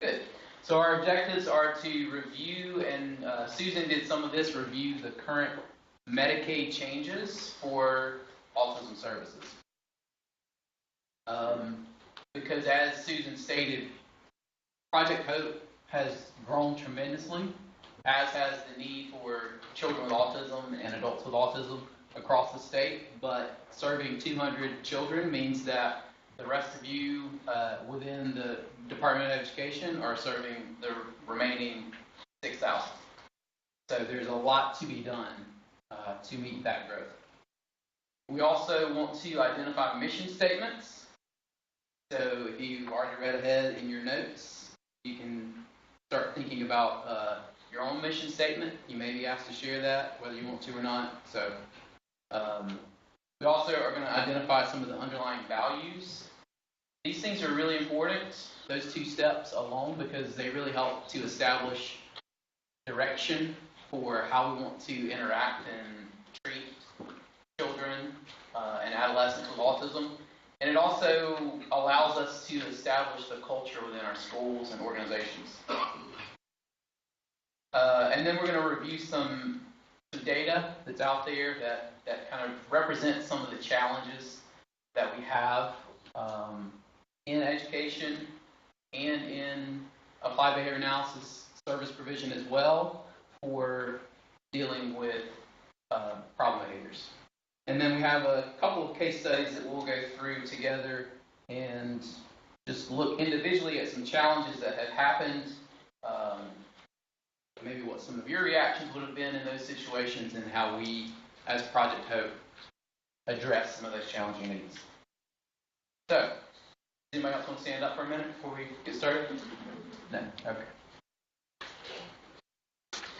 Good. So our objectives are to review, and Susan did some of this, review the current Medicaid changes for autism services. Because as Susan stated, Project Hope has grown tremendously, as has the need for children with autism and adults with autism across the state, but serving 200 children means that the rest of you within the Department of Education are serving the remaining 6,000. So there's a lot to be done to meet that growth. We also want to identify mission statements. So if you've already read ahead in your notes, you can start thinking about your own mission statement. You may be asked to share that, whether you want to or not. So we also are going to identify some of the underlying values. These things are really important, those two steps alone, because they really help to establish direction for how we want to interact and treat children and adolescents with autism. And it also allows us to establish the culture within our schools and organizations. And then we're going to review some data that's out there that kind of represents some of the challenges that we have in education and in applied behavior analysis service provision as well for dealing with problem behaviors. And then we have a couple of case studies that we'll go through together and just look individually at some challenges that have happened, maybe what some of your reactions would have been in those situations, and how we, as Project Hope, address some of those challenging needs. So, does anybody else want to stand up for a minute before we get started? No? Okay.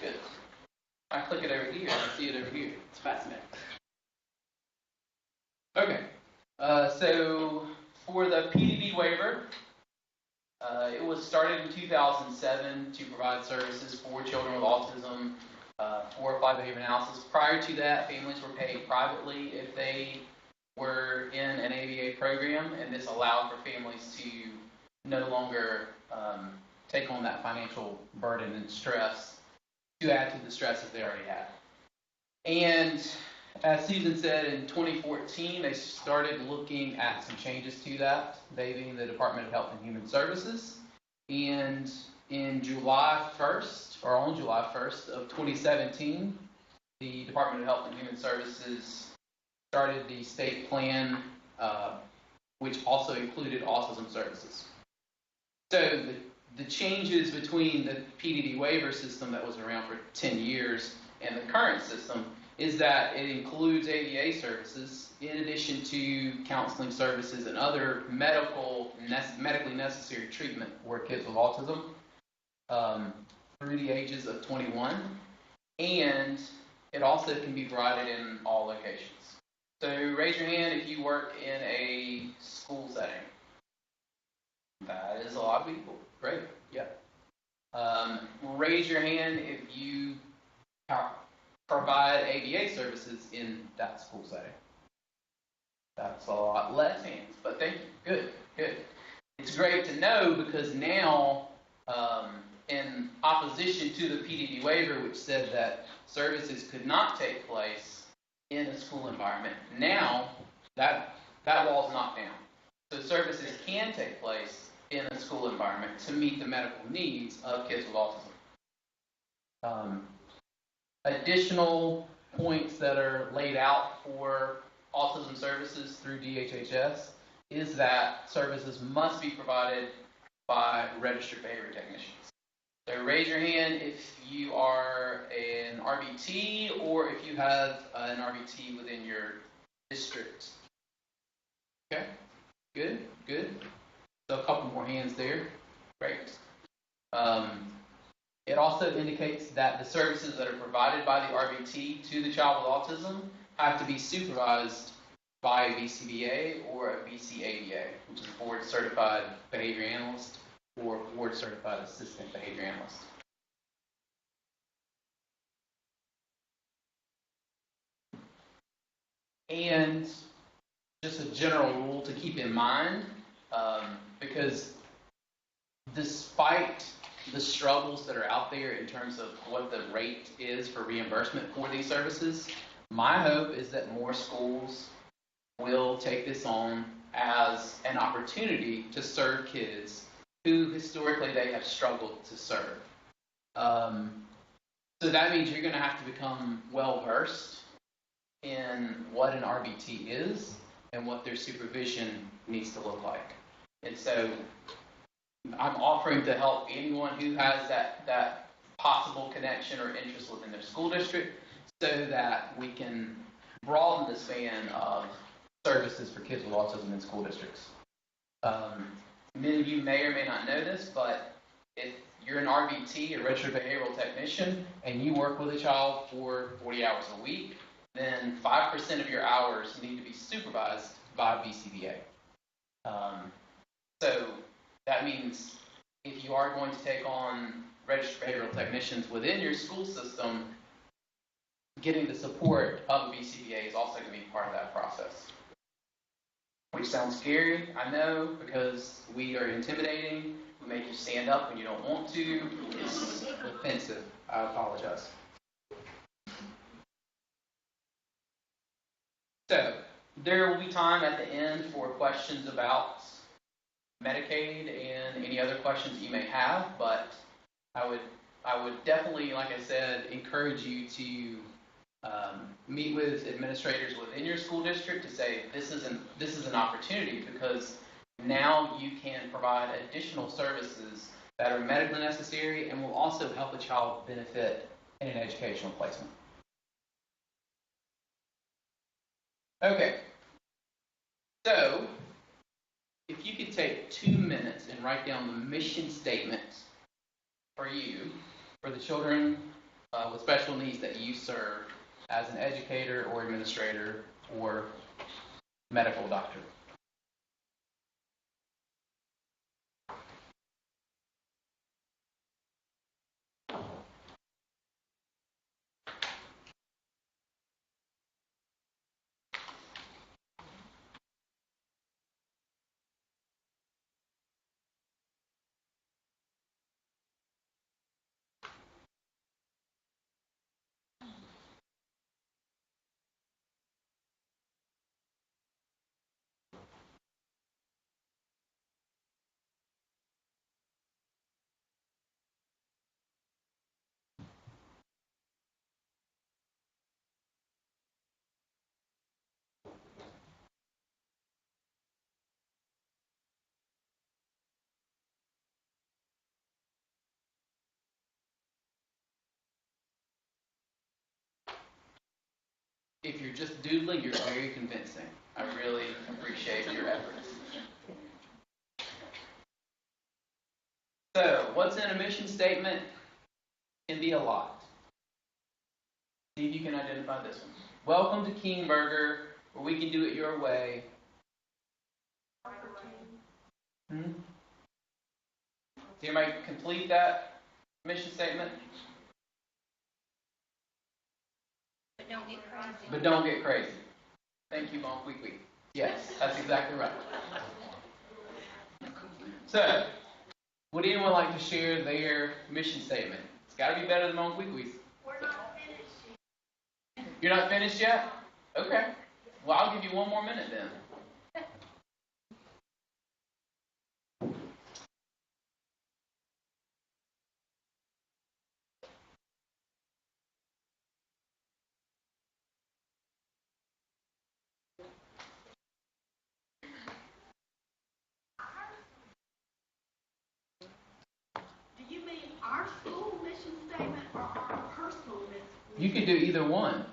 Good. I click it over here, I see it over here. It's fascinating. Okay, so for the PDD waiver, it was started in 2007 to provide services for children with autism for applied behavior analysis. Prior to that, families were paid privately if they were in an ABA program, and this allowed for families to no longer take on that financial burden and stress to add to the stress that they already had. And as Susan said, in 2014, they started looking at some changes to that, they being the Department of Health and Human Services. And in July 1st, or on July 1st of 2017, the Department of Health and Human Services started the state plan, which also included autism services. So the changes between the PDD waiver system that was around for 10 years and the current system is that it includes ABA services in addition to counseling services and other medically necessary treatment for kids with autism through the ages of 21, and it also can be provided in all locations. So raise your hand if you work in a school setting. That is a lot of people. Great. Yeah. Raise your hand if you provide ABA services in that school setting. That's a lot less hands, but thank you. Good, good. It's great to know, because now, in opposition to the PDD waiver, which said that services could not take place in a school environment, now that law is knocked down. So services can take place in a school environment to meet the medical needs of kids with autism. Additional points that are laid out for autism services through DHHS is that services must be provided by registered behavior technicians. So raise your hand if you are an RBT or if you have an RBT within your district. Okay, good, good. So a couple more hands there. Great. It also indicates that the services that are provided by the RBT to the child with autism have to be supervised by a BCBA or a BCABA, which is a board certified behavior analyst or board certified assistant behavior analyst. And just a general rule to keep in mind, because despite the struggles that are out there in terms of what the rate is for reimbursement for these services, my hope is that more schools will take this on as an opportunity to serve kids who historically they have struggled to serve. So that means you're going to have to become well versed in what an RBT is and what their supervision needs to look like. And so I'm offering to help anyone who has that possible connection or interest within their school district so that we can broaden the span of services for kids with autism in school districts. Many of you may or may not know this, but if you're an RBT, a registered behavioral technician, and you work with a child for 40 hours a week, then 5% of your hours need to be supervised by BCBA. So that means if you are going to take on registered behavioral technicians within your school system, getting the support of a BCBA is also going to be part of that process. Which sounds scary, I know, because we are intimidating. We make you stand up when you don't want to. It's offensive. I apologize. So, there will be time at the end for questions about Medicaid and any other questions you may have, but I would definitely, like I said, encourage you to meet with administrators within your school district to say this is an opportunity, because now you can provide additional services that are medically necessary and will also help a child benefit in an educational placement. Okay, so if you could take 2 minutes and write down the mission statement for you, for the children with special needs that you serve as an educator or administrator or medical doctor. If you're just doodling, you're very convincing. I really appreciate your efforts. So, what's in a mission statement can be a lot. See if you can identify this one. Welcome to King Burger, where we can do it your way. Did everybody complete that mission statement? But don't get crazy. Thank you, Bon Quick Quick. Yes, that's exactly right. So, would anyone like to share their mission statement? It's got to be better than Bon Quick Quick. We're not finished. You're not finished yet? Okay. Well, I'll give you 1 more minute then. Do you mean our school mission statement or our personal mission? You can do either one.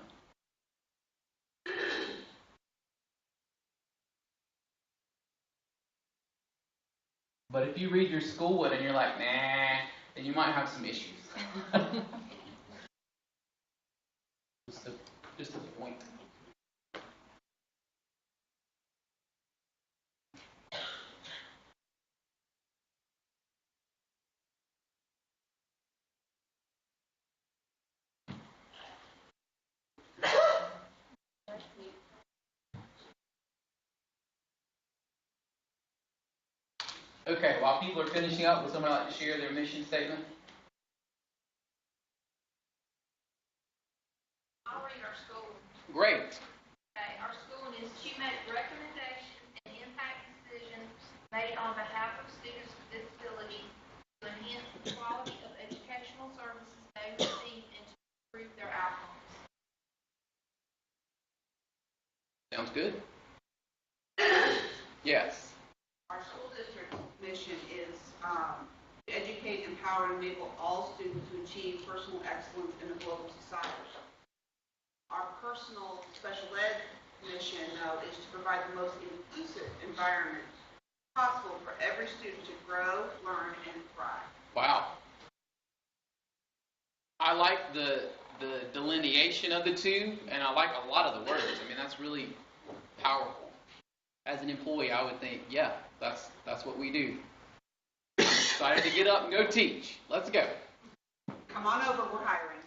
But if you read your school one and you're like, nah, then you might have some issues. Just a point. Okay, while people are finishing up, would somebody like to share their mission statement? I'll read our school. Great. Okay, our school is to make recommendations and impact decisions made on behalf of students with disabilities to enhance the quality of educational services they receive and to improve their outcomes. Sounds good. Yes. Our school district's mission is to educate, empower, and enable all students to achieve personal excellence in a global society. Our personal special ed mission, though, is to provide the most inclusive environment possible for every student to grow, learn, and thrive. Wow. I like the delineation of the two, and I like a lot of the words. I mean, that's really powerful. As an employee, I would think, yeah, that's what we do. Excited to get up and go teach. Let's go. Come on over, we're hiring.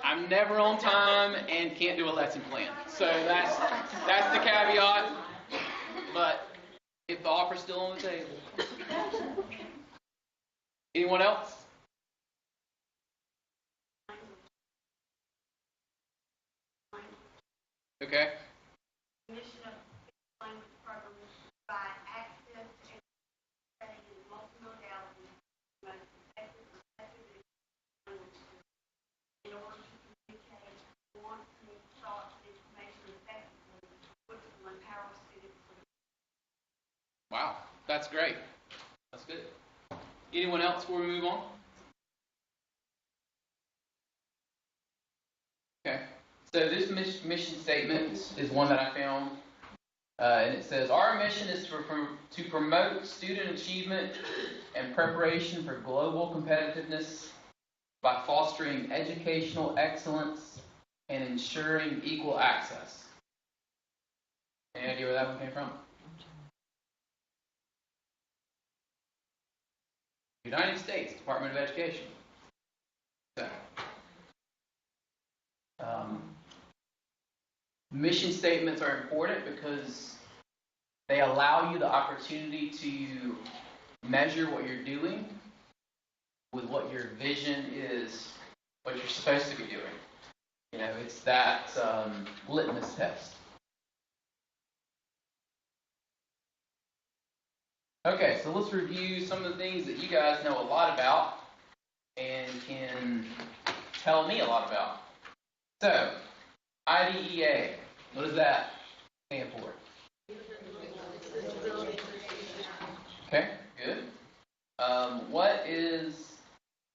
I'm never on time and can't do a lesson plan. So that's the caveat. But if the offer's still on the table. Anyone else? Okay. Mission of language program is to provide access to education in multimodality most effective language in order to communicate wants, needs, thoughts, and information effectively, which will empower students. Wow, that's great. That's good. Anyone else before we move on? Okay. So this mission statement is one that I found, and it says, our mission is to promote student achievement and preparation for global competitiveness by fostering educational excellence and ensuring equal access. Any idea where that one came from? United States Department of Education. So, mission statements are important because they allow you the opportunity to measure what you're doing with what your vision is, what you're supposed to be doing. You know, it's that litmus test. Okay, so let's review some of the things that you guys know a lot about and can tell me a lot about. So, IDEA, what does that stand for? Okay, good. What is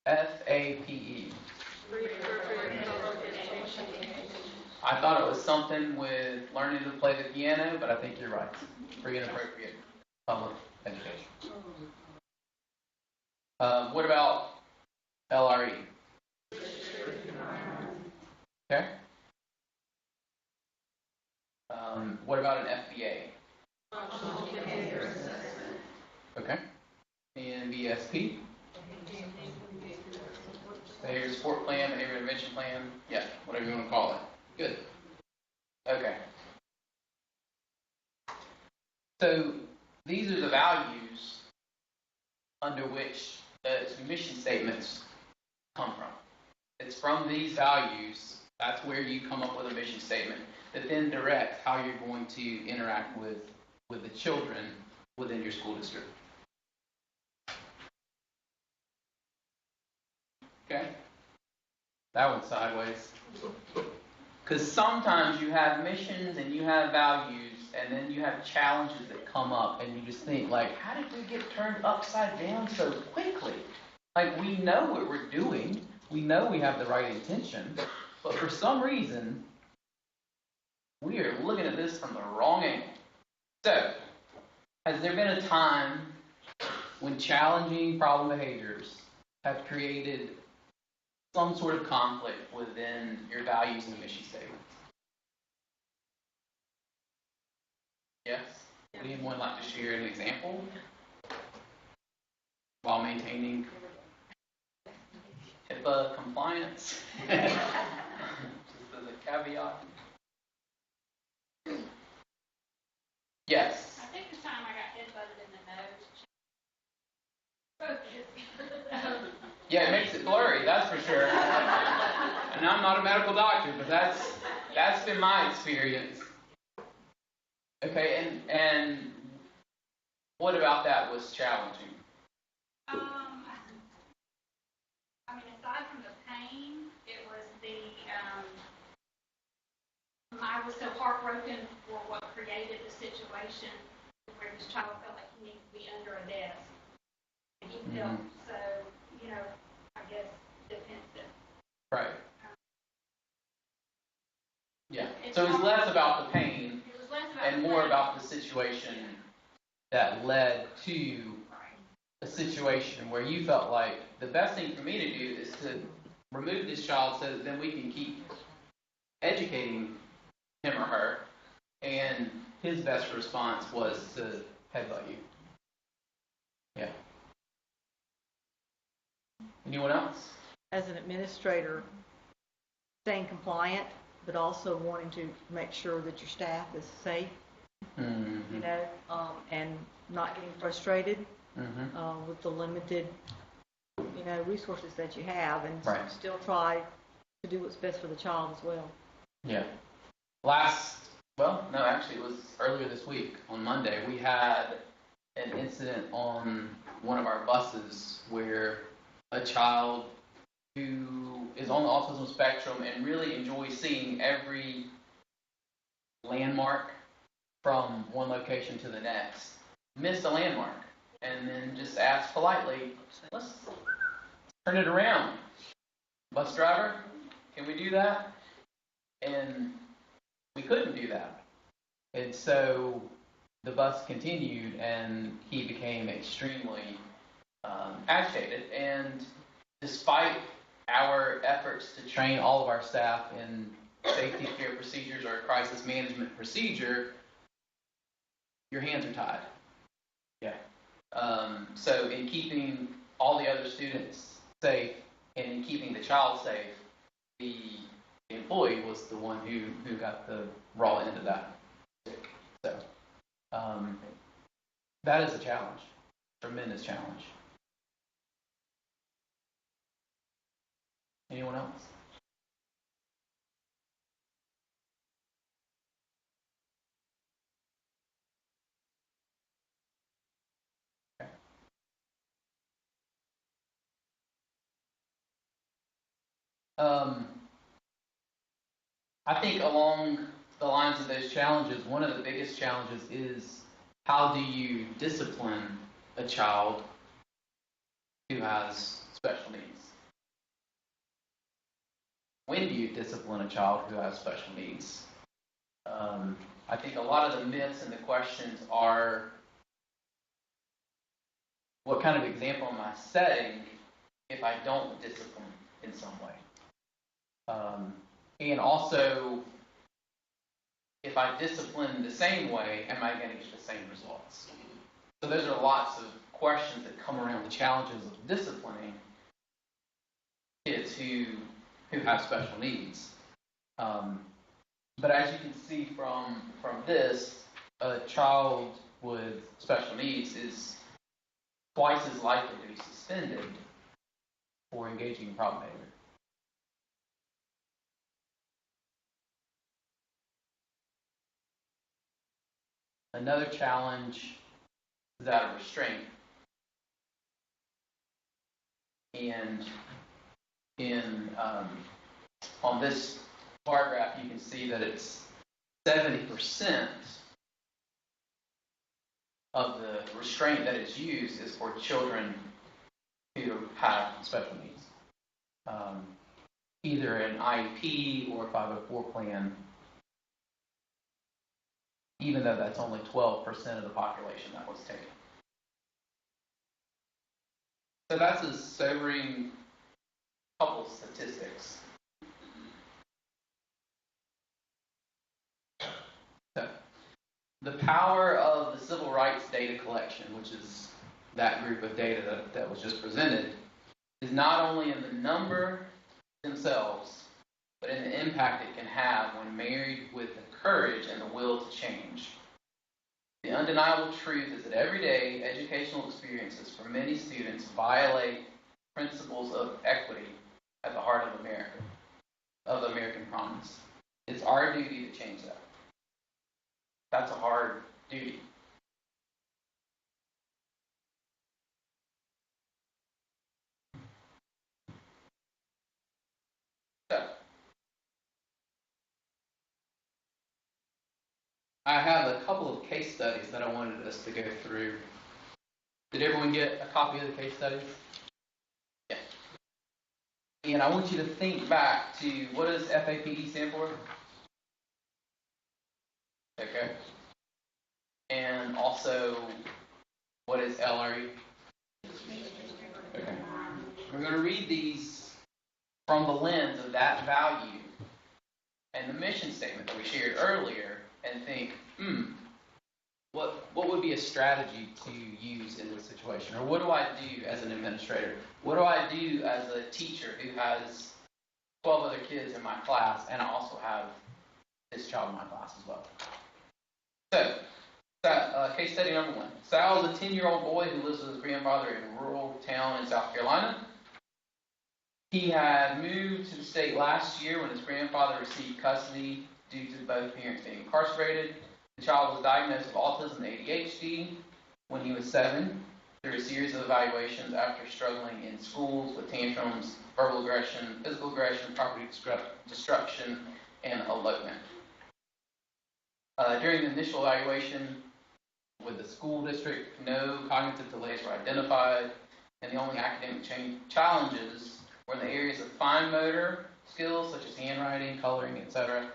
FAPE? I thought it was something with learning to play the piano, but I think you're right. Free and appropriate public education. What about LRE? Okay. What about an FBA? Okay. And VSP? Behavior support plan, behavior intervention plan. Yeah, whatever you want to call it. Good. Okay. So these are the values under which the mission statements come from. It's from these values, that's where you come up with a mission statement that then directs how you're going to interact with the children within your school district. Okay? That one's sideways. Because sometimes you have missions and you have values and then you have challenges that come up and you just think, like, how did we get turned upside down so quickly? Like, we know what we're doing. We know we have the right intention. But for some reason, we are looking at this from the wrong angle. So, has there been a time when challenging problem behaviors have created some sort of conflict within your values and mission statement? Yes? Would anyone like to share an example while maintaining HIPAA compliance? Just as a caveat. Yes. I think the time I got hit by Yeah, it makes it blurry, that's for sure. And I'm not a medical doctor, but that's been my experience. Okay, and what about that was challenging? I mean, aside from the pain, it was I was so heartbroken for what created the situation where this child felt like he needed to be under a desk. And he felt so, I guess, defensive. Right. Yeah. So it was less about the pain and more about the situation that led to a situation where you felt like the best thing for me to do is to remove this child so that then we can keep educating him or her, and his best response was to headbutt you. Yeah. Anyone else? As an administrator, staying compliant, but also wanting to make sure that your staff is safe, and not getting frustrated with the limited, resources that you have, and still try to do what's best for the child as well. Yeah. Actually, it was earlier this week, on Monday, we had an incident on one of our buses where a child who is on the autism spectrum and really enjoys seeing every landmark from one location to the next missed a landmark and then just asked politely, let's turn it around. Bus driver, can we do that? And we couldn't do that. And so the bus continued, and he became extremely agitated. And despite our efforts to train all of our staff in safety care procedures or crisis management procedure, your hands are tied. Yeah. So in keeping all the other students safe and in keeping the child safe, the employee was the one who got the raw end of that stick. So that is a challenge, tremendous challenge. Anyone else? Okay. I think along the lines of those challenges, one of the biggest challenges is how do you discipline a child who has special needs? When do you discipline a child who has special needs? I think a lot of the myths and the questions are, what kind of example am I setting if I don't discipline in some way? And also, if I discipline the same way, am I going to get the same results? So those are lots of questions that come around the challenges of disciplining kids who have special needs. But as you can see from this, a child with special needs is twice as likely to be suspended for engaging in problem behavior. Another challenge is that of restraint. And on this bar graph, you can see that it's 70% of the restraint that is used is for children who have special needs. Either an IEP or a 504 plan, even though that's only 12% of the population that was taken. So that's a sobering couple statistics. So, the power of the civil rights data collection, which is that group of data that was just presented, is not only in the number themselves, but in the impact it can have when married with the courage and the will to change. The undeniable truth is that every day, educational experiences for many students violate principles of equity at the heart of America, of the American promise. It's our duty to change that. That's a hard duty. So, I have a couple of case studies that I wanted us to go through. Did everyone get a copy of the case studies? Yeah. And I want you to think back to, what does FAPD stand for? Okay. And also, what is LRE? Okay. We're going to read these from the lens of that value and the mission statement that we shared earlier, and think, what would be a strategy to use in this situation? Or what do I do as an administrator? What do I do as a teacher who has 12 other kids in my class, and I also have this child in my class as well? So, case study number 1. Sal is a 10-year-old boy who lives with his grandfather in a rural town in South Carolina. He had moved to the state last year when his grandfather received custody due to both parents being incarcerated. The child was diagnosed with autism and ADHD when he was 7 through a series of evaluations after struggling in schools with tantrums, verbal aggression, physical aggression, property destruction, and elopement. During the initial evaluation with the school district, no cognitive delays were identified, and the only academic challenges were in the areas of fine motor skills such as handwriting, coloring, etc.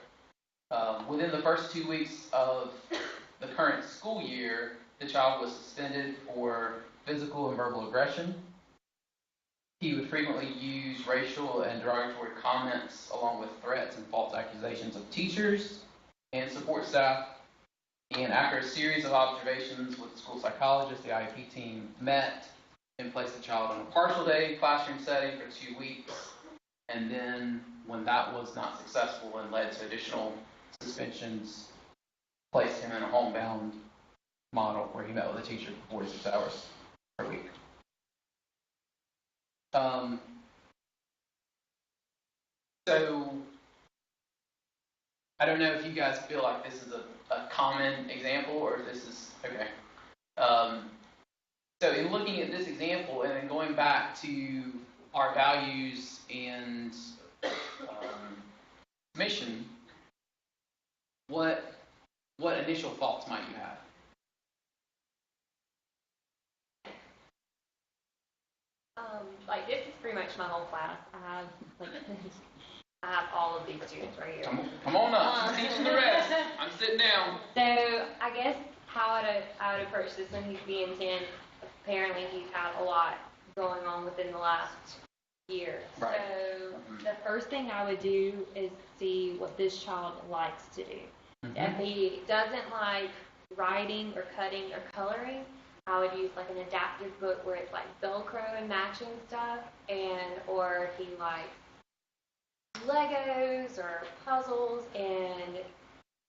Within the first 2 weeks of the current school year, the child was suspended for physical and verbal aggression. He would frequently use racial and derogatory comments along with threats and false accusations of teachers and support staff. And after a series of observations with the school psychologist, the IEP team met and placed the child in a partial day classroom setting for 2 weeks. And then, when that was not successful and led to additional suspensions, placed him in a homebound model where he met with a teacher for 46 hours per week. So, I don't know if you guys feel like this is a common example, or if this is, okay. So in looking at this example and then going back to our values and mission, what initial thoughts might you have? Like, this is pretty much my whole class. I have all of these students right here. Come on up. She's teaching the rest. I'm sitting down. So I guess how I would approach this when he's being 10, apparently he's had a lot going on within the last year. Right. So the first thing I would do is see what this child likes to do. If he doesn't like writing or cutting or coloring, I would use like an adaptive book where it's like Velcro and matching stuff, or if he likes Legos or puzzles, and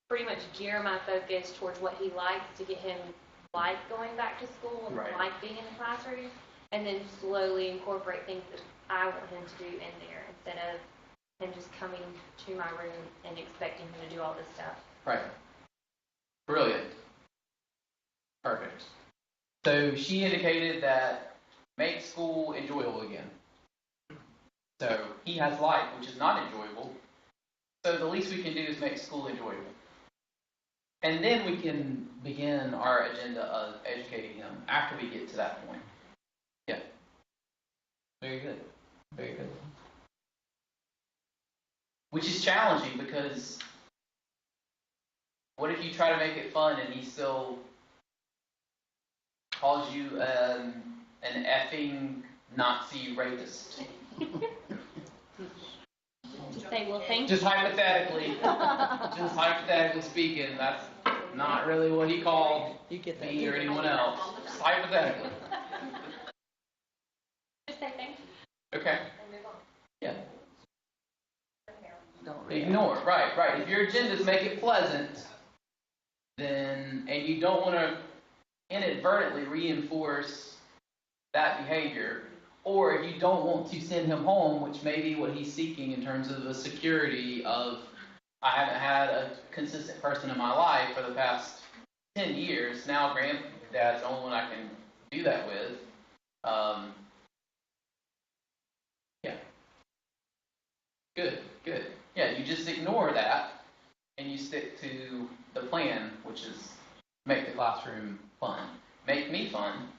pretty much gear my focus towards what he likes to get him like going back to school and Right. like being in the classroom, and then slowly incorporate things that I want him to do in there instead of him just coming to my room and expecting him to do all this stuff. Right. Brilliant. Perfect. So she indicated that make school enjoyable again. So he has life, which is not enjoyable. So the least we can do is make school enjoyable. And then we can begin our agenda of educating him after we get to that point. Yeah. Very good. Very good. Which is challenging because what if you try to make it fun and he still calls you an effing Nazi rapist? Just say, well, thank you. Just hypothetically speaking, that's not really what he called me or anyone else. Just hypothetically. Just say thank you. Okay. And move on. Yeah. Don't Ignore. Right. If your agenda is make it pleasant, then, and you don't want to inadvertently reinforce that behavior, Or if you don't want to send him home, which may be what he's seeking in terms of the security of, I haven't had a consistent person in my life for the past 10 years. Now granddad's the only one I can do that with. Yeah. Good. Yeah, you just ignore that and you stick to the plan, which is make the classroom fun. Make me fun.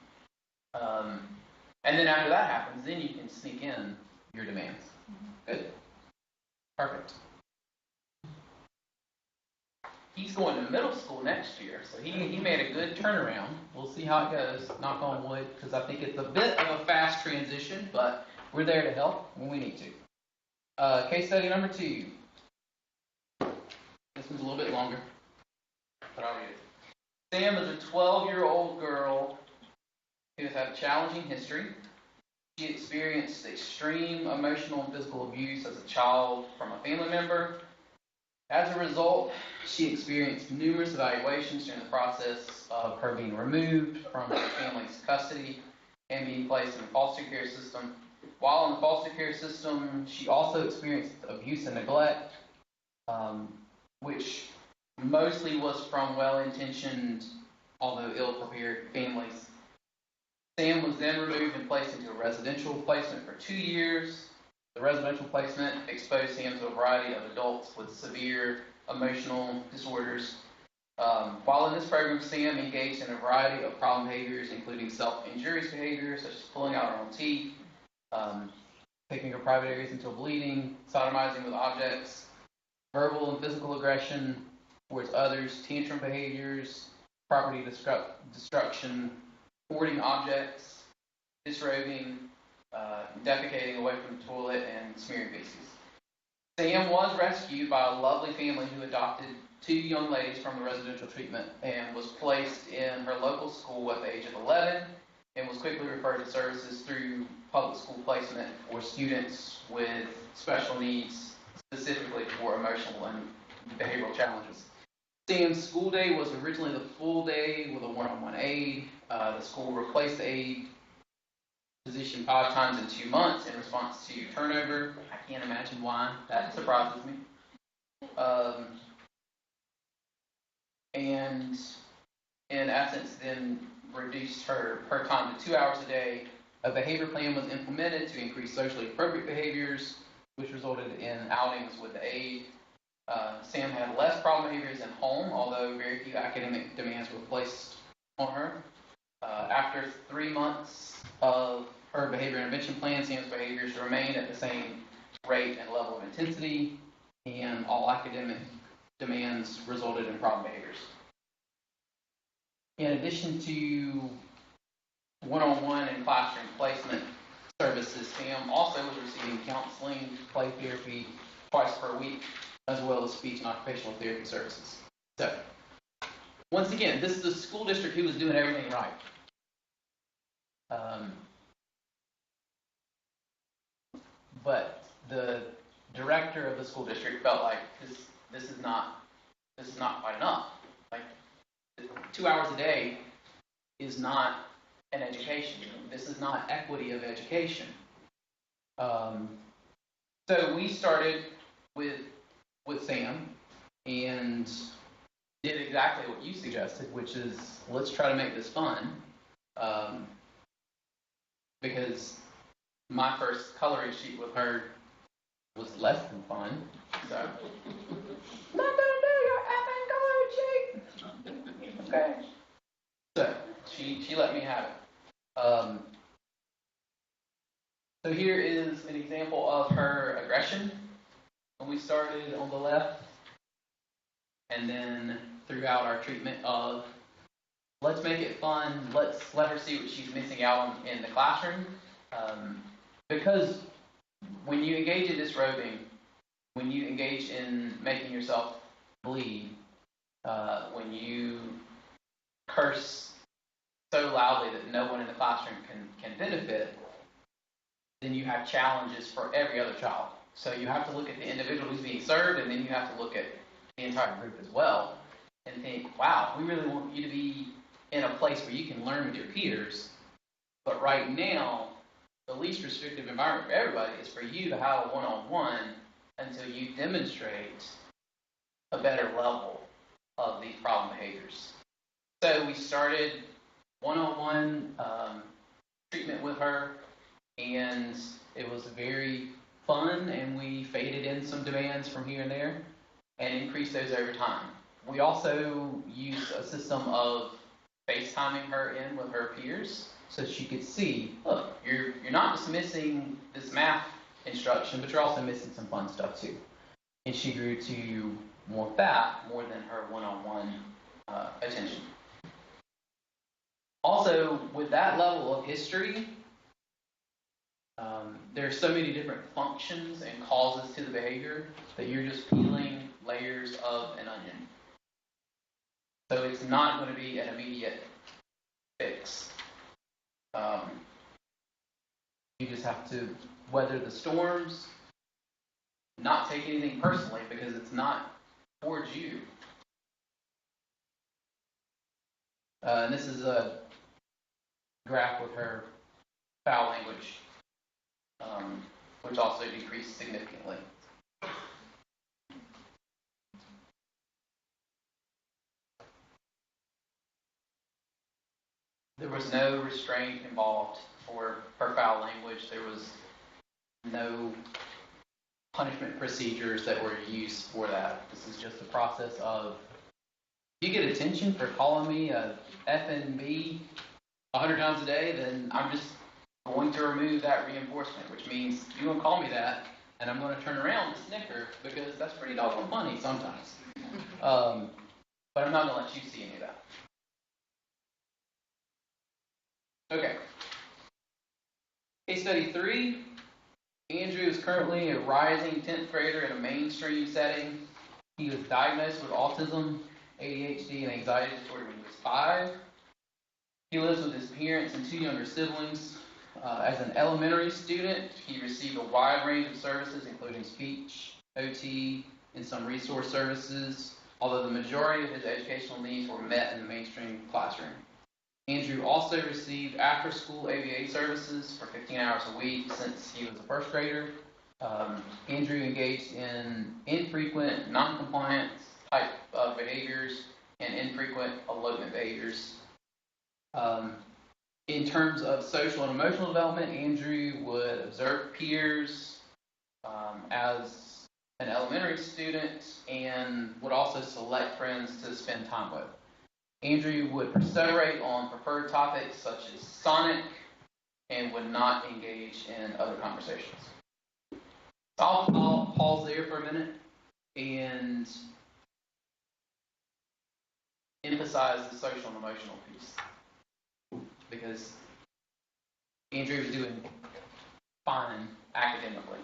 And then after that happens, then you can sneak in your demands. Good. Perfect. He's going to middle school next year, so he made a good turnaround. We'll see how it goes, knock on wood, because I think it's a bit of a fast transition, but we're there to help when we need to. Case study number 2. This one's a little bit longer, but I'll read it. Sam is a 12-year-old girl who has had a challenging history. She experienced extreme emotional and physical abuse as a child from a family member. As a result, she experienced numerous evaluations during the process of her being removed from her family's custody and being placed in the foster care system. While in the foster care system, she also experienced abuse and neglect, which mostly was from well-intentioned, although ill-prepared families. Sam was then removed and placed into a residential placement for 2 years. The residential placement exposed Sam to a variety of adults with severe emotional disorders. While in this program, Sam engaged in a variety of problem behaviors, including self-injurious behaviors such as pulling out her own teeth, taking her private areas until bleeding, sodomizing with objects, verbal and physical aggression towards others, tantrum behaviors, property destruction, hoarding objects, disrobing, defecating away from the toilet, and smearing feces. Sam was rescued by a lovely family who adopted 2 young ladies from the residential treatment and was placed in her local school at the age of 11 and was quickly referred to services through public school placement for students with special needs, specifically for emotional and behavioral challenges. Sam's school day was originally the full day with a one-on-one aide. The school replaced the aide position 5 times in 2 months in response to turnover. I can't imagine why. That surprises me. And in essence, then reduced her time to 2 hours a day. A behavior plan was implemented to increase socially appropriate behaviors, which resulted in outings with the aide. Sam had less problem behaviors at home, although very few academic demands were placed on her. After 3 months of her behavior intervention plan, Sam's behaviors remained at the same rate and level of intensity, and all academic demands resulted in problem behaviors. In addition to one-on-one and classroom placement services, Sam also was receiving counseling, play therapy twice per week, as well as speech and occupational therapy services. So, once again, this is a school district who was doing everything right. But the director of the school district felt like this is not quite enough. Like 2 hours a day is not an education. This is not equity of education. So we started with Sam and did exactly what you suggested, which is let's try to make this fun. Because my first coloring sheet with her was less than fun. So, not gonna do your effing coloring sheet. Okay. So she let me have it. So here is an example of her aggression when we started on the left, and then throughout our treatment of let's make it fun, let's let her see what she's missing out on in the classroom. Because when you engage in disrobing, when you engage in making yourself bleed, when you curse so loudly that no one in the classroom can benefit, then you have challenges for every other child. So you have to look at the individual who's being served, and then you have to look at the entire group as well and think, wow, we really want you to be in a place where you can learn with your peers, but right now the least restrictive environment for everybody is for you to have a one-on-one until you demonstrate a better level of these problem behaviors. So we started one-on-one treatment with her, and it was very fun, and we faded in some demands from here and there and increased those over time. We also used a system of FaceTiming her in with her peers so she could see, look, you're not just missing this math instruction, but you're also missing some fun stuff too. And she grew to want that more than her one-on-one attention. Also, with that level of history, there's so many different functions and causes to the behavior that you're just peeling layers of an onion. So it's not going to be an immediate fix. You just have to weather the storms, not take anything personally because it's not towards you. And this is a graph with her foul language, which also decreased significantly. There was no restraint involved for her foul language. There was no punishment procedures that were used for that. This is just a process of, if you get attention for calling me a F and B 100 times a day, then I'm just going to remove that reinforcement, which means you're going to call me that, and I'm going to turn around and snicker because that's pretty doggone funny sometimes. But I'm not going to let you see any of that. Okay. Case study 3. Andrew is currently a rising 10th grader in a mainstream setting. He was diagnosed with autism, ADHD, and anxiety disorder when he was 5. He lives with his parents and 2 younger siblings. As an elementary student, he received a wide range of services, including speech, OT, and some resource services, although the majority of his educational needs were met in the mainstream classroom. Andrew also received after-school ABA services for 15 hours a week since he was a first grader. Andrew engaged in infrequent, non-compliance type of behaviors and infrequent elopement behaviors. In terms of social and emotional development, Andrew would observe peers as an elementary student and would also select friends to spend time with. Andrew would perseverate on preferred topics such as Sonic and would not engage in other conversations. So I'll pause there for a minute and emphasize the social and emotional piece, because Andrew was doing fine academically,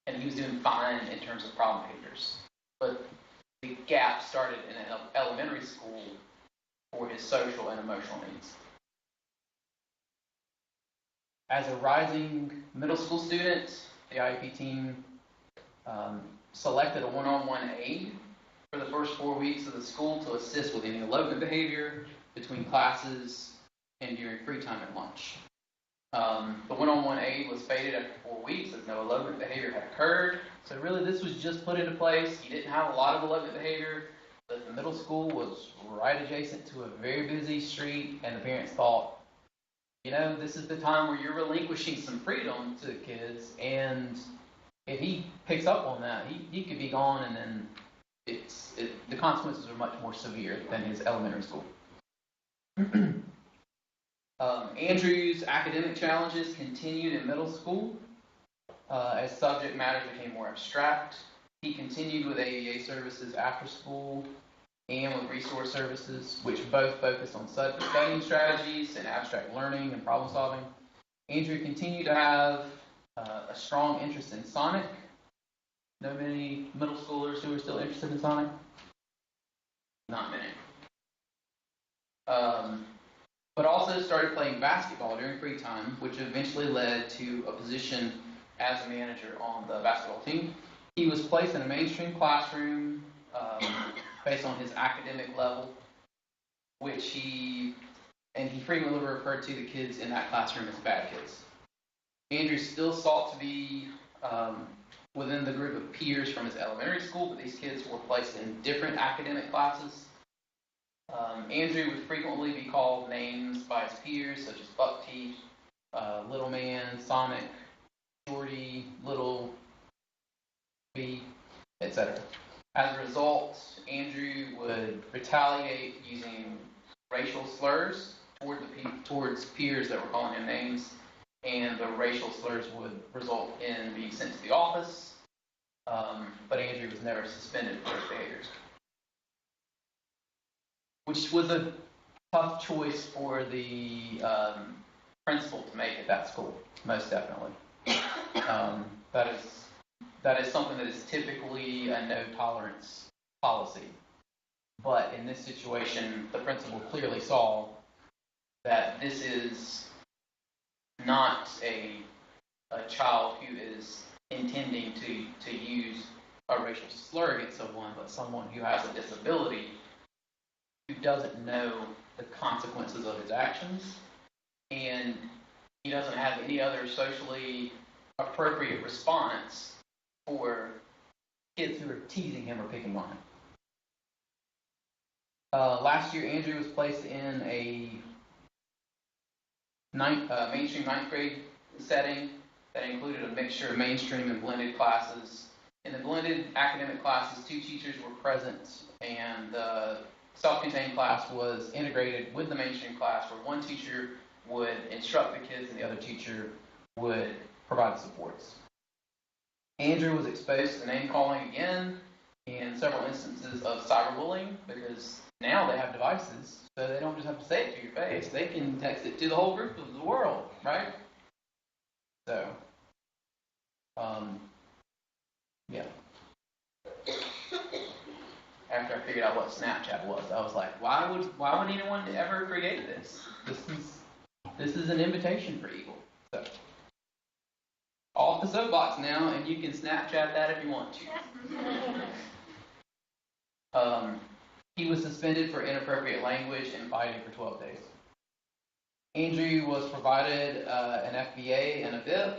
and he was doing fine in terms of problem behaviors. But the gap started in elementary school for his social and emotional needs. As a rising middle school student, the IEP team selected a one-on-one aide for the first 4 weeks of the school to assist with any elopement behavior between classes and during free time and lunch. The one-on-one aide was faded after 4 weeks as no elopement behavior had occurred. So really this was just put into place. He didn't have a lot of elopement behavior, but the middle school was right adjacent to a very busy street, and the parents thought, you know, this is the time where you're relinquishing some freedom to the kids, and if he picks up on that, he could be gone, and then the consequences are much more severe than his elementary school. Andrew's academic challenges continued in middle school as subject matter became more abstract. He continued with ABA services after school and with resource services, which both focused on studying strategies and abstract learning and problem solving. Andrew continued to have a strong interest in Sonic. Know many middle schoolers who are still interested in Sonic? Not many. But also started playing basketball during free time, which eventually led to a position as a manager on the basketball team. He was placed in a mainstream classroom based on his academic level, which he frequently referred to the kids in that classroom as bad kids. Andrew still sought to be within the group of peers from his elementary school, but these kids were placed in different academic classes. Andrew would frequently be called names by his peers, such as Buck Teeth, Little Man, Sonic, Shorty, Little, B, etc. As a result, Andrew would retaliate using racial slurs towards peers that were calling him names, and the racial slurs would result in being sent to the office, but Andrew was never suspended for his behaviors, which was a tough choice for the principal to make at that school, most definitely. That is something that is typically a no-tolerance policy. But in this situation, the principal clearly saw that this is not a child who is intending to use a racial slur against someone, but someone who has a disability who doesn't know the consequences of his actions, and he doesn't have any other socially appropriate response for kids who are teasing him or picking on him. Last year, Andrew was placed in a mainstream ninth grade setting that included a mixture of mainstream and blended classes. In the blended academic classes, 2 teachers were present, and the self-contained class was integrated with the mainstream class, where one teacher would instruct the kids and the other teacher would provide the supports. Andrew was exposed to name-calling again and several instances of cyberbullying, because now they have devices, so they don't just have to say it to your face. They can text it to the whole group of the world, right? So, yeah. After I figured out what Snapchat was, I was like, why would anyone ever create this? This is an invitation for evil. So, off the soapbox now, and you can Snapchat that if you want to. He was suspended for inappropriate language and fighting for 12 days. Andrew was provided an FBA and a VIP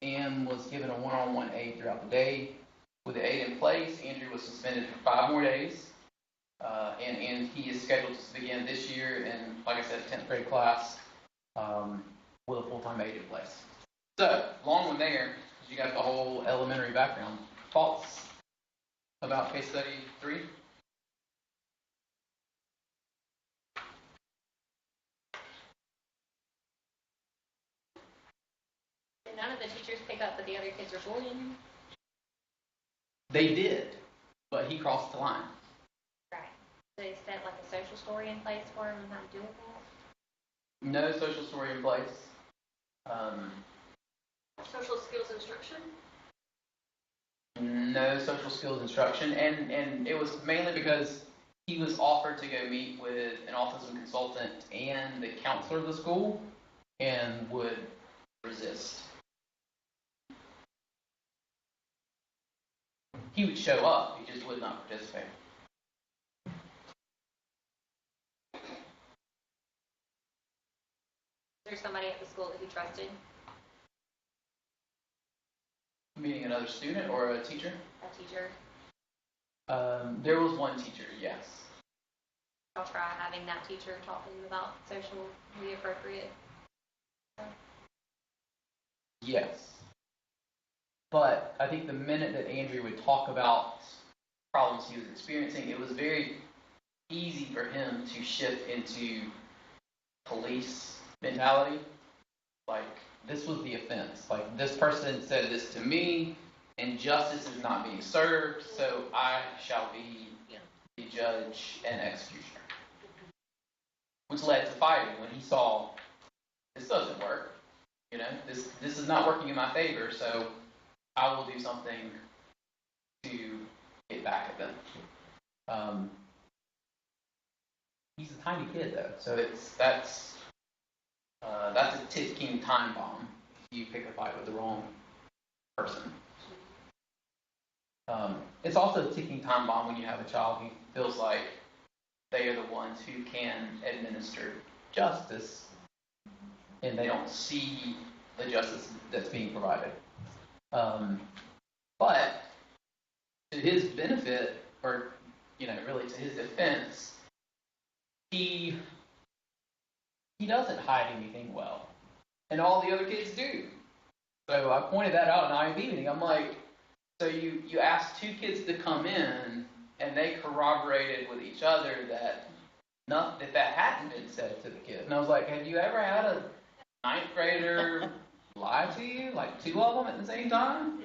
and was given a one-on-one aid throughout the day. With the aid in place, Andrew was suspended for 5 more days, and he is scheduled to begin this year in, like I said, 10th grade class with a full-time aid in place. So, long one there, you got the whole elementary background. Thoughts about case study 3? Did none of the teachers pick up that the other kids were bullying him? They did, but he crossed the line. Right. So they set like a social story in place for him and how to deal with that? No social story in place. Social skills instruction? No social skills instruction, and it was mainly because he was offered to go meet with an autism consultant and the counselor of the school, and would resist. He would show up, he just would not participate. Is there somebody at the school that he trusted? Meaning another student or a teacher? A teacher? There was one teacher, yes. I'll try having that teacher talk to you about socially appropriate. Yes. But I think the minute that Andrew would talk about problems he was experiencing, it was very easy for him to shift into police mentality. Like, this was the offense. Like, this person said this to me, and justice is not being served, so I shall be the judge and executioner. Which led to fighting when he saw, this doesn't work. You know, this is not working in my favor, so I will do something to get back at them. He's a tiny kid, though, so that's a ticking time bomb if you pick a fight with the wrong person. It's also a ticking time bomb when you have a child who feels like they are the ones who can administer justice, and they don't see the justice that's being provided. But to his benefit, or really to his defense, he doesn't hide anything well, and all the other kids do. So I pointed that out in IEP meeting. I'm like, so you asked 2 kids to come in, and they corroborated with each other that that hadn't been said to the kid. And I was like, have you ever had a 9th grader lie to you, like 2 of them at the same time?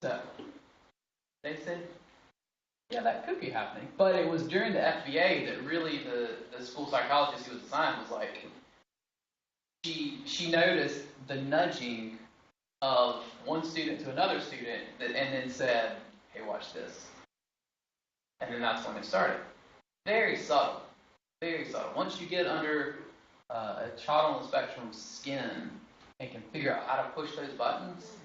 So they said, yeah, that could be happening. But it was during the FBA that really the school psychologist who was assigned was like, she noticed the nudging of one student to another student, and then said, hey, watch this. And then that's when it started. Very subtle. Very subtle. Once you get under a child on the spectrum's skin and can figure out how to push those buttons,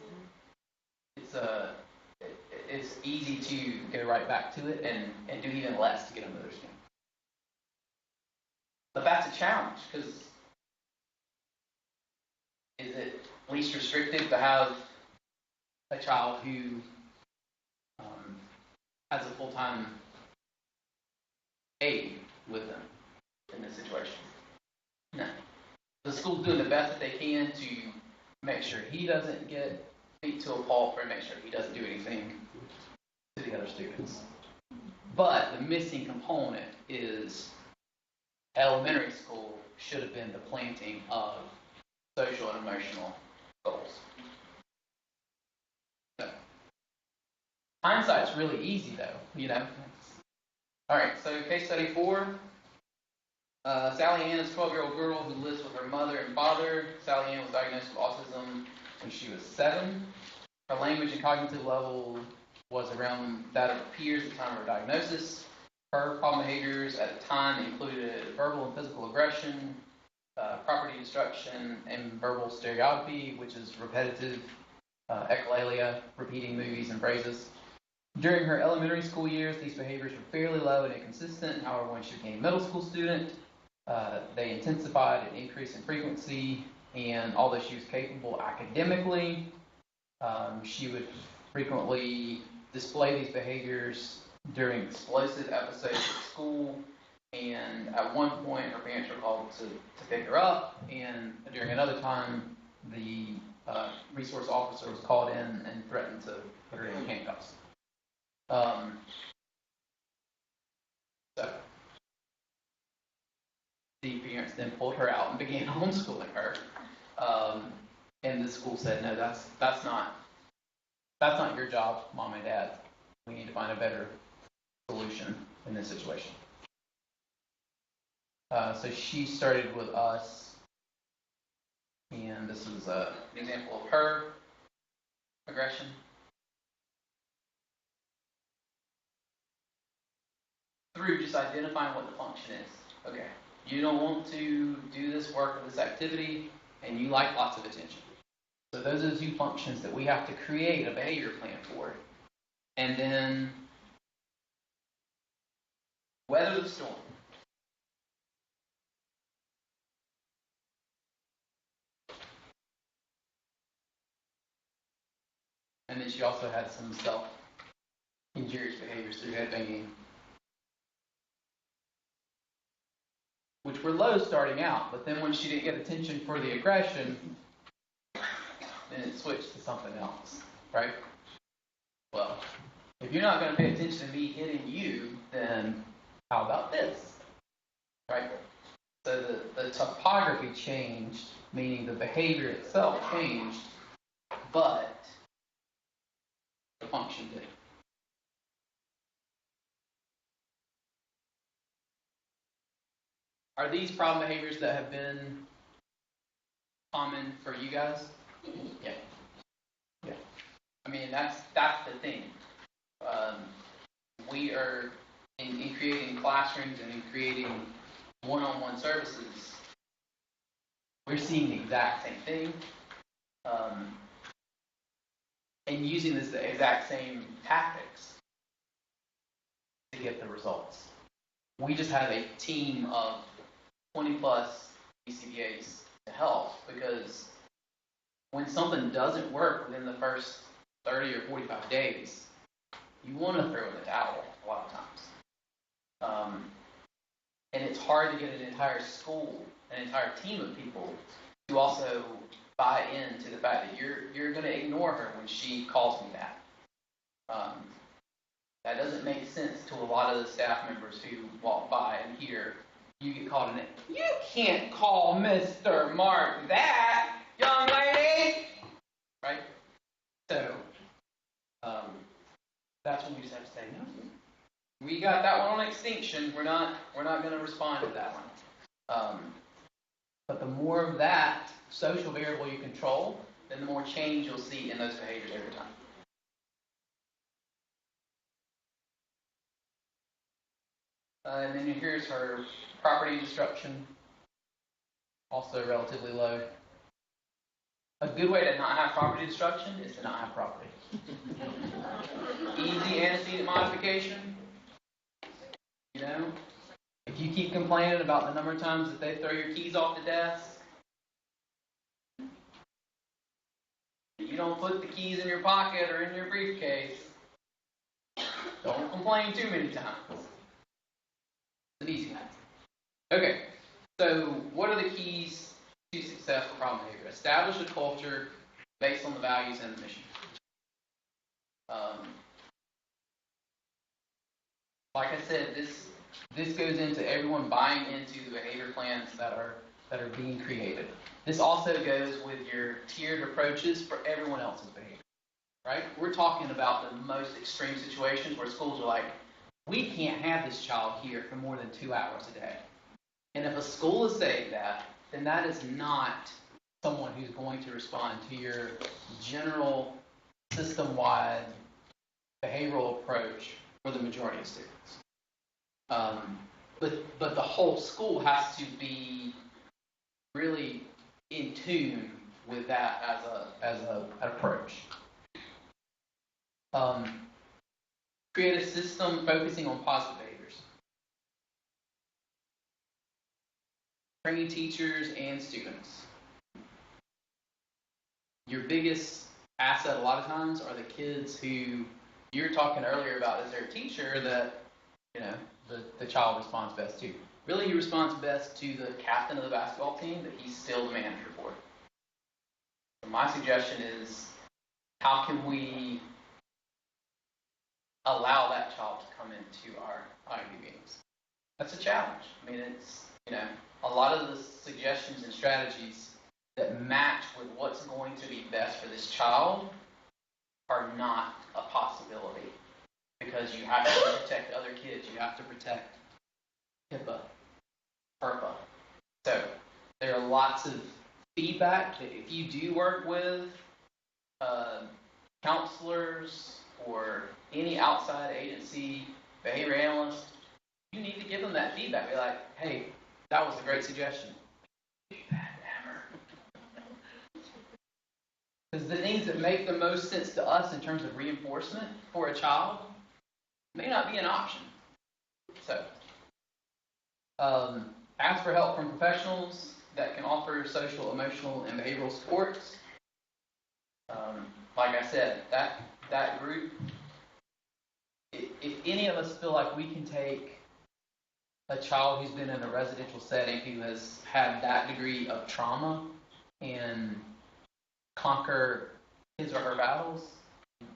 it's easy to go right back to it and do even less to get under their skin. But that's a challenge, because is it least restrictive to have a child who has a full-time aide with them in this situation? No. The school's doing the best that they can to make sure he doesn't get beat to a pulp, or make sure he doesn't do anything to the other students. But the missing component is elementary school should have been the planting of social and emotional goals. So, hindsight's really easy, though, All right, so case study 4. Sally Ann is a 12-year-old girl who lives with her mother and father. Sally Ann was diagnosed with autism when she was 7. Her language and cognitive level was around that of her peers at the time of her diagnosis. Her problem behaviors at the time included verbal and physical aggression, property destruction, and verbal stereotypy, which is repetitive echolalia, repeating movies and phrases. During her elementary school years, these behaviors were fairly low and inconsistent. However, when she became a middle school student, they intensified and increased in frequency, and although she was capable academically, she would frequently display these behaviors during explosive episodes at school, and at one point her parents were called to pick her up, and during another time the resource officer was called in and threatened to put her in handcuffs. So the parents then pulled her out and began homeschooling her, and the school said, no, that's not your job, Mom and Dad. We need to find a better solution in this situation. So she started with us, and this is an example of her aggression. Through just identifying what the function is. Okay, you don't want to do this work or this activity, and you like lots of attention. So those are the 2 functions that we have to create a behavior plan for. And then weather the storm. And then she also had some self-injurious behaviors through headbanging, which were low starting out, but then when she didn't get attention for the aggression, then it switched to something else, right? Well, if you're not going to pay attention to me hitting you, then how about this, right? So the topography changed, meaning the behavior itself changed, but the function didn't. Are these problem behaviors that have been common for you guys? Yeah. Yeah. I mean, that's the thing. We are in creating classrooms and in creating one-on-one services. We're seeing the exact same thing, and using the exact same tactics to get the results. We just have a team of 20 plus BCBAs to help, because when something doesn't work within the first 30 or 45 days, you want to throw in the towel a lot of times. And it's hard to get an entire school, an entire team of people to also buy into the fact that you're going to ignore her when she calls me that. That doesn't make sense to a lot of the staff members who walk by and hear you get called a name. You can't call Mr. Mark that, young lady! Right? So, that's when we just have to say, no, we got that one on extinction. We're not going to respond to that one. But the more of that social variable you control, then the more change you'll see in those behaviors over time. And then here's her property destruction, also relatively low. A good way to not have property destruction is to not have property. Easy antecedent modification. You know, if you keep complaining about the number of times that they throw your keys off the desk, you don't put the keys in your pocket or in your briefcase, don't complain too many times. It's an easy one. Okay, so what are the keys to success for problem behavior? Establish a culture based on the values and the mission. Like I said, this goes into everyone buying into the behavior plans that are being created. This also goes with your tiered approaches for everyone else's behavior, right? We're talking about the most extreme situations where schools are like, we can't have this child here for more than 2 hours a day. And if a school is saying that, then that is not someone who's going to respond to your general system-wide behavioral approach for the majority of students. But the whole school has to be really in tune with that as an approach. Create a system focusing on positive behaviors. Training teachers and students. Your biggest asset a lot of times are the kids who you're talking earlier about as their teacher that, you know, the child responds best to. Really, he responds best to the captain of the basketball team that he's still the manager for. So my suggestion is, how can we allow that child to come into our IEP meetings? That's a challenge. I mean, it's, you know, a lot of the suggestions and strategies that match with what's going to be best for this child are not a possibility, because you have to protect other kids. You have to protect HIPAA, FERPA. So there are lots of feedback that if you do work with counselors or any outside agency behavior analyst, you need to give them that feedback. Be like, hey, that was a great suggestion. Do that, never. Because the things that make the most sense to us in terms of reinforcement for a child may not be an option. So, ask for help from professionals that can offer social, emotional, and behavioral supports. Like I said, that group, if any of us feel like we can take a child who's been in a residential setting who has had that degree of trauma and conquer his or her battles,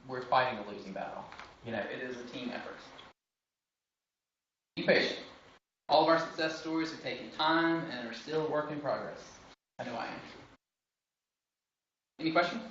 we're fighting a losing battle. You know, it is a team effort. Be patient. All of our success stories have taken time and are still a work in progress. I know I am. Any questions?